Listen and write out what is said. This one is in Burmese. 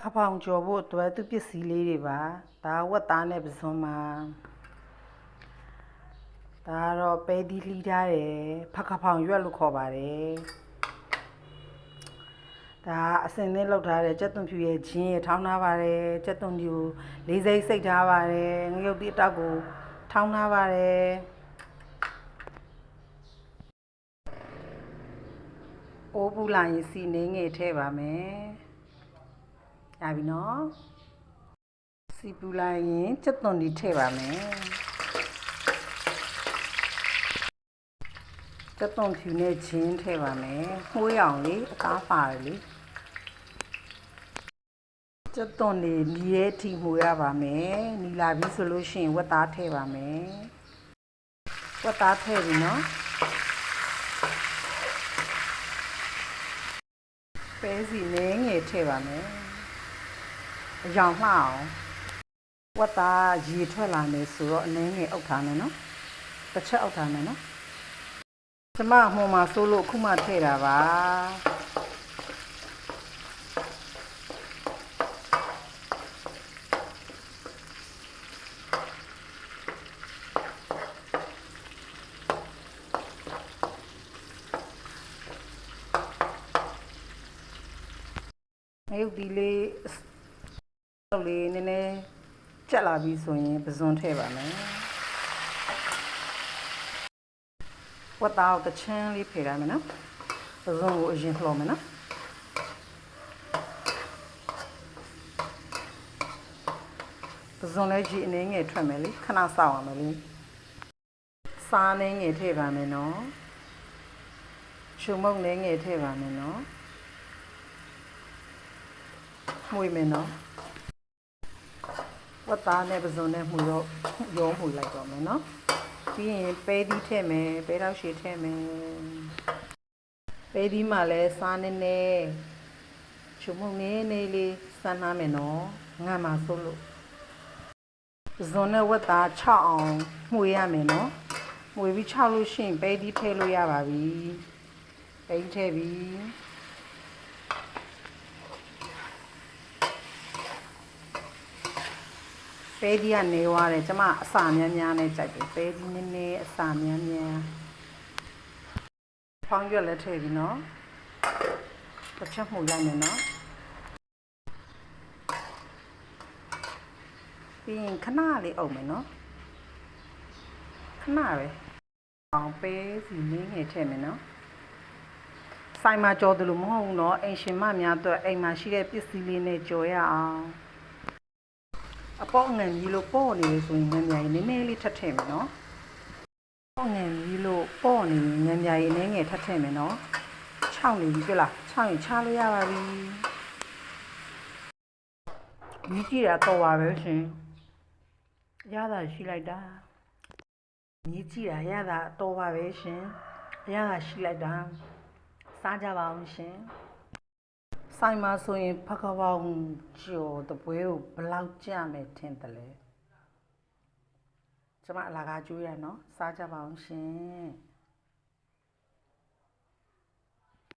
ခဖောင်ကျော်ဖို့အတွက်သူပစ္စည်းလေးတွေပါဒါဝက်သားနဲ့ပစွန်းမှာဒါကတော့ပဲဒီလှီးထားတယ်ဖခဖောင်ရွက်လို့ခေါ်ပါတယ်ဒါအစင်နဲ့လောက်ထားတယ်ကြက်သွန်ဖြူရဲ့ဂျင်းရထောင်းထားပါတယ်ကြက်သွန်ဖြူလေးစိတ်စိတ်ထားပါတယ်ငရုတ်တိအတောက်ကိုထောင်းထားပါတယ်အိုးပူလာရင်စီနေငယ်ထည့်ပါမယ်ရပြီနော်စီပူလာရင်ကြက်သွန်ဒီထည့်ပါမယ်ကြက်သွန်ဖြူနဲ့ဂျင်းထည့်ပါမယ်မှုေးအောင်လေအသားပါတယ်လေကြက်သွန်နေနီးရဲ့ထိမှုရပါမယ်နီလာပြီဆိုလို့ရှိရင်ဝက်သားထည့်ပါမယ်ဝက်သားထည့်ပြီနော်ပဲစီနည်းငယ်ထည့်ပါမယ်အရောင်လှအောင်ဝက်သားရေထွက်လာနေဆိုတော့အနည်းငယ်အုပ်ထားမယ်နော်တစ်ချက်အုပ်ထားမယ်နော်ကျမဟိုမှာစိုးလို့ခုမှထည့်တာပါငရုတ်ဒီလေးလောက်လေးနည်းနည်းကြက်လာပြီဆိုရင်ပဇွန်ထည့်ပါမယ်ဝတ်သားကိုတချမ်းလေးဖယ်ရမယ်နော်ပဇွန်ကိုအရင်လှော်မယ်နော်ပဇွန်လည်းကြီးအနည်းငယ်ထွက်မယ်လေခဏစောင့်ရမယ်လေစားအနည်းငယ်ထည့်ပါမယ်နော်ရှုံမုတ်နည်းငယ်ထည့်ပါမယ်နော်မှုမယ်နော်ဝတ်သားနဲ့ပဇွန်နဲ့မှုရောမှုလိုက်တော့မယ်နော်ပြီးရင်ပဲသီးထည့်မယ်ပဲတောက်ရှည်ထည့်မယ်ပဲသီးမှလည်းစားနည်းနည်းချုံမုံနည်းနည်းလေးစမ်းနာမယ်နော်ငတ်မှာစိုးလို့ပဇွန်နဲ့ဝတ်သား6အောင်မှုရမယ်နော်မှုပြီး6လို့ရှိရင်ပဲသီးထည့်လို့ရပါပြီပဲသီးထည့်ပြီပဲဒီကနေွားတယ်ကျမအစာများများနဲ့ကြိုက်တယ်ပဲဒီနည်းနည်းအစာများများဖောင်းရွက်လည်းထည့်ပြီနော်တစ်ချက်မှုလိုက်မယ်နော်ပြီးရင်ခဏလေးအုပ်မယ်နော်ခဏပဲအောင်ပဲစီနည်းငယ်ထည့်မယ်နော်ဆိုင်မှာကြော်တယ်လို့မဟုတ်ဘူးနော်အိမ်ရှင်မများအတွက်အိမ်မှာရှိတဲ့ပစ္စည်းလေးနဲ့ကြော်ရအောင်အပေါက်ငံကြီးလို့ပေါ့နေဆိုရင်ငံမြာကြီးနည်းနည်းလေးထပ်ထည့်မယ်နော်ပေါက်ငံကြီးလို့ပေါ့နေငံမြာကြီးနည်းငယ်ထပ်ထည့်မယ်နော်6နေပြီပြလား6ရင်ချလို့ရပါပြီမြည်ကြည့်တာတော့ပါပဲရှင်ရတာရှိလိုက်တာမြည်ကြည့်တာရတာတော့ပါပဲရှင်ရတာရှိလိုက်တာစားကြပါအောင်ရှင်ဆိုင်မှာဆိုရင်ဖခပေါင်းကျော်တပွဲကိုဘလောက်ကြမယ်ထင်တယ်လဲကျမအလာကားကျွေးရနော်စားကြပါအောင်ရှင်